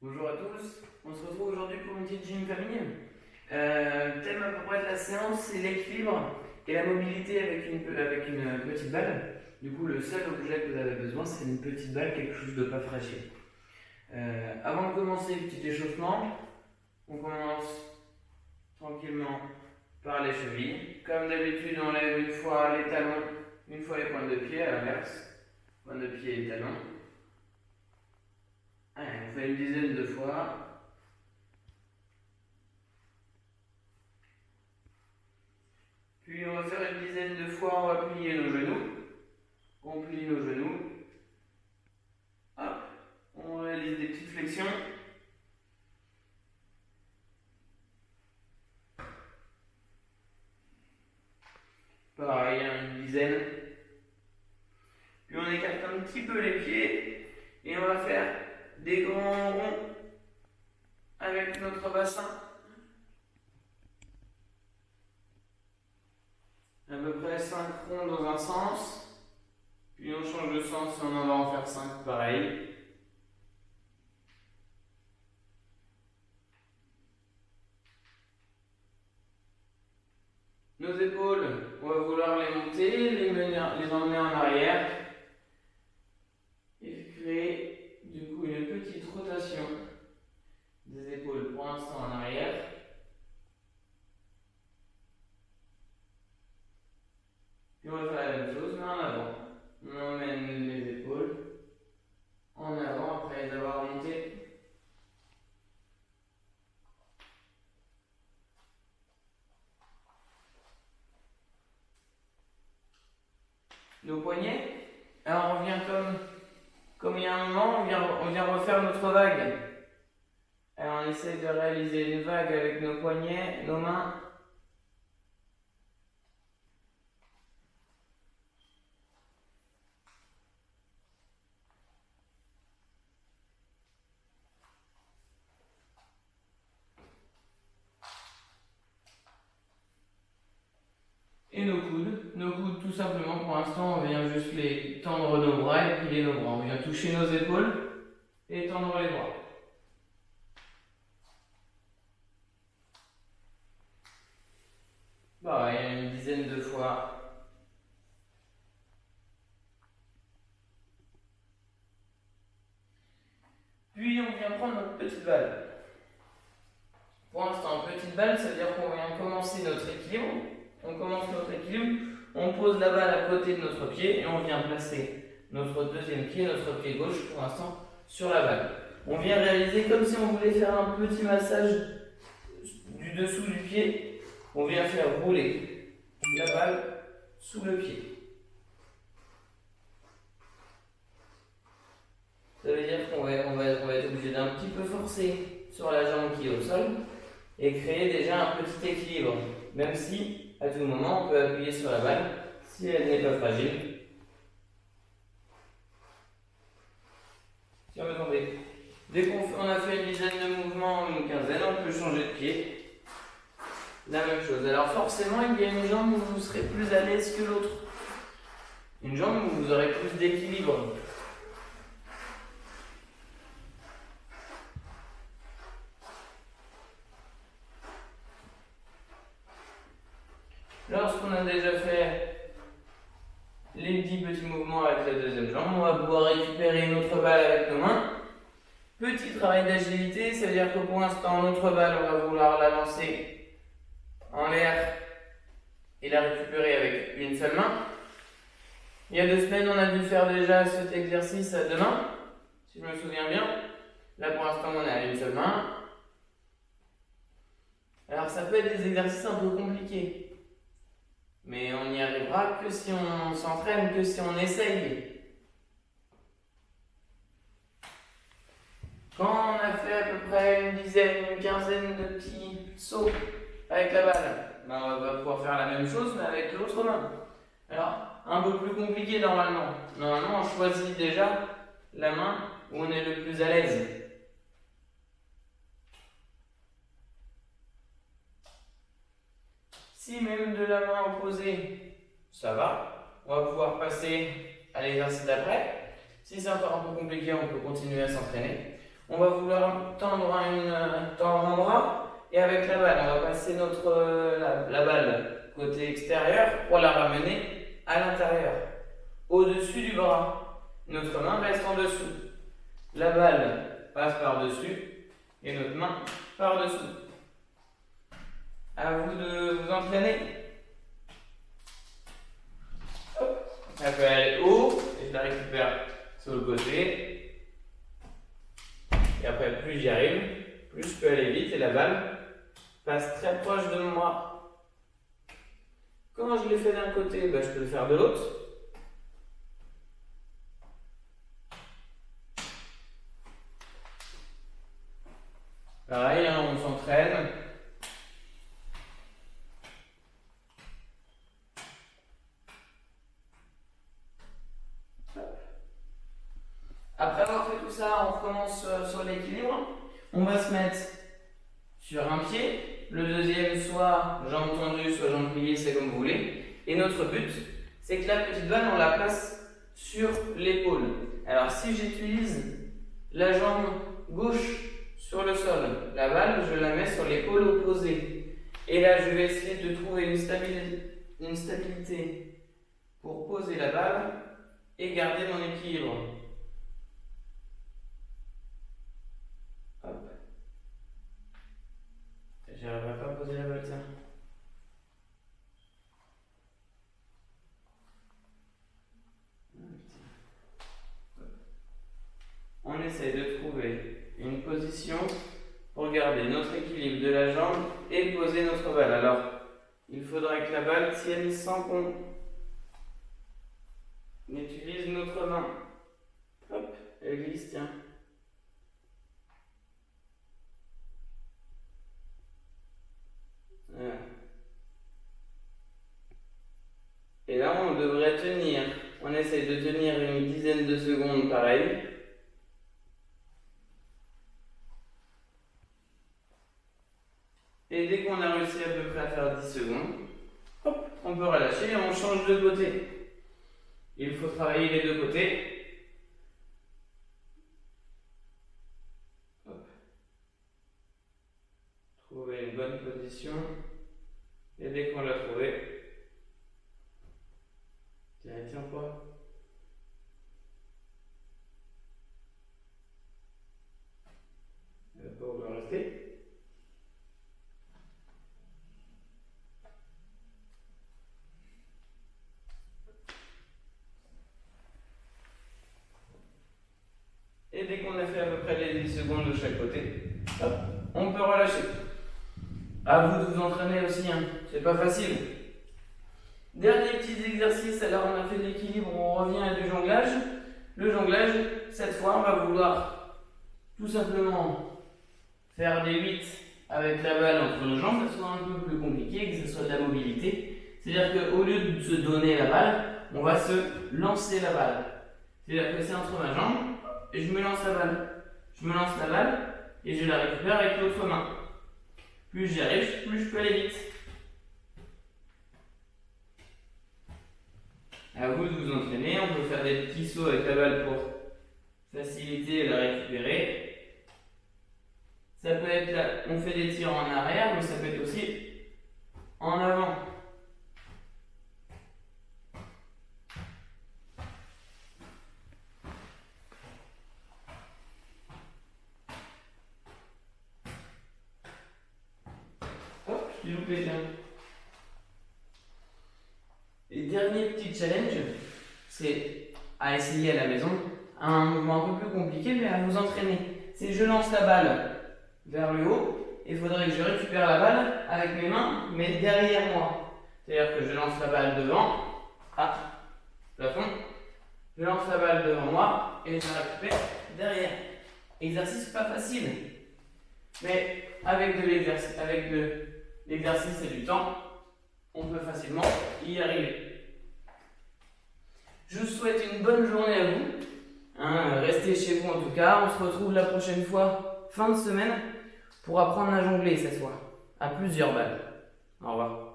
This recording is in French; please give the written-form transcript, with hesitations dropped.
Bonjour à tous, on se retrouve aujourd'hui pour une petite gym famille. Thème à peu près de la séance, c'est l'équilibre et la mobilité avec une petite balle. Du coup, le seul objet que vous avez besoin, c'est une petite balle, quelque chose de pas fragile. Avant de commencer le petit échauffement, on commence tranquillement par les chevilles. Comme d'habitude, on lève une fois les talons, une fois les pointes de pied, à l'inverse. Pointes de pied et talons. Allez, on fait une dizaine de fois. Puis on va faire une dizaine de fois, on va plier nos genoux. On plie nos genoux. Hop, on réalise des petites flexions. Pareil, une dizaine. Puis on écarte un petit peu les pieds et on va faire des grands ronds avec notre bassin. À peu près 5 ronds dans un sens. Puis on change de sens et on en va en faire 5 pareil. Nos épaules, on va vouloir les monter, les emmener en arrière et créer du coup une petite rotation des épaules pour l'instant en arrière. Puis on va faire la même chose mais en avant. On emmène les épaules en avant après les avoir montées. Nos poignets. Alors on vient comme il y a un moment, on vient refaire notre vague. Alors on essaie de réaliser une vague avec nos poignets, nos mains. Et nos coudes tout simplement, pour l'instant on vient juste les tendre nos bras et plier nos bras. On vient toucher nos épaules et tendre les bras. Bah, il y a une dizaine de fois. Puis on vient prendre notre petite balle. Pour l'instant, petite balle, ça veut dire qu'on vient commencer notre équilibre. On commence notre équilibre, on pose la balle à côté de notre pied et on vient placer notre deuxième pied, notre pied gauche pour l'instant, sur la balle. On vient réaliser comme si on voulait faire un petit massage du dessous du pied. On vient faire rouler la balle sous le pied. Ça veut dire qu'on va être obligé d'un petit peu forcer sur la jambe qui est au sol et créer déjà un petit équilibre, même si à tout moment on peut appuyer sur la balle si elle n'est pas fragile. Si on veut tomber. Dès qu'on a fait une dizaine de mouvements, une quinzaine, on peut changer de pied. La même chose. Alors forcément, il y a une jambe où vous serez plus à l'aise que l'autre. Une jambe où vous aurez plus d'équilibre. Lorsqu'on a déjà fait les 10 petits mouvements avec la deuxième jambe, on va pouvoir récupérer notre balle avec nos mains. Petit travail d'agilité, ça veut dire que pour l'instant, notre balle, on va vouloir la lancer en l'air et la récupérer avec une seule main. Il y a 2 semaines, on a dû faire déjà cet exercice à 2 mains, si je me souviens bien. Là, pour l'instant, on est à une seule main. Alors, ça peut être des exercices un peu compliqués. Mais on n'y arrivera que si on s'entraîne, que si on essaye. Quand on a fait à peu près une dizaine, une quinzaine de petits sauts avec la balle, on va pouvoir faire la même chose mais avec l'autre main. Alors, un peu plus compliqué normalement. Normalement, on choisit déjà la main où on est le plus à l'aise. Si même de la main opposée, ça va, on va pouvoir passer à l'exercice d'après. Si c'est encore un peu compliqué, on peut continuer à s'entraîner. On va vouloir tendre un bras et avec la balle, on va passer la balle côté extérieur pour la ramener à l'intérieur, au-dessus du bras. Notre main reste en dessous. La balle passe par-dessus et notre main par-dessous. À vous de vous entraîner. Hop. Elle peut aller haut et je la récupère sur le côté. Et après, plus j'y arrive, plus je peux aller vite et la balle passe très proche de moi. Quand je l'ai fait d'un côté, je peux le faire de l'autre. Pareil, on s'entraîne. Après avoir fait tout ça, on recommence sur l'équilibre. On va se mettre sur un pied, le deuxième soit jambe tendue, soit jambe pliée, c'est comme vous voulez. Et notre but, c'est que la petite balle, on la place sur l'épaule. Alors si j'utilise la jambe gauche sur le sol, la balle, je la mets sur l'épaule opposée. Et là, je vais essayer de trouver une stabilité pour poser la balle et garder mon équilibre. Hop. J'arriverai pas à poser la balle, tiens. On essaye de trouver une position pour garder notre équilibre de la jambe et poser notre balle. Alors, il faudra que la balle tienne sans qu'on utilise notre main. Hop, elle glisse, tiens. Voilà. Et là, on devrait tenir. On essaye de tenir une dizaine de secondes pareil. Et dès qu'on a réussi à peu près à faire 10 secondes, hop, on peut relâcher et on change de côté. Il faut travailler les deux côtés. Hop. Trouver une bonne position. Et dès qu'on l'a trouvé, tiens pas. Elle va pas vouloir rester. Et dès qu'on a fait à peu près les 10 secondes de chaque côté, hop, on peut relâcher. À vous de vous entraîner aussi, hein. C'est pas facile. Dernier petit exercice, alors on a fait de l'équilibre, on revient à du jonglage. Le jonglage, cette fois, on va vouloir tout simplement faire des 8 avec la balle entre nos jambes. Ça soit un peu plus compliqué, que ce soit de la mobilité. C'est-à-dire qu'au lieu de se donner la balle, on va se lancer la balle. C'est-à-dire que c'est entre ma jambe et je me lance la balle. Je me lance la balle et je la récupère avec l'autre main. Plus j'y arrive, plus je peux aller vite. À vous de vous entraîner, on peut faire des petits sauts avec la balle pour faciliter la récupérer. Ça peut être là, on fait des tirs en arrière, mais ça peut être aussi en avant. Hop, je l'ai loupé, tiens. Et dernier petit challenge, c'est à essayer à la maison, un mouvement un peu plus compliqué, mais à vous entraîner. C'est je lance la balle vers le haut, et il faudrait que je récupère la balle avec mes mains, mais derrière moi. C'est-à-dire que je lance la balle devant, plafond, je lance la balle devant moi, et je la récupère derrière. Exercice pas facile, mais avec de l'exercice et du temps, on peut facilement y arriver. Je vous souhaite une bonne journée à vous. Restez chez vous en tout cas. On se retrouve la prochaine fois, fin de semaine, pour apprendre à jongler cette fois, à plusieurs balles. Au revoir.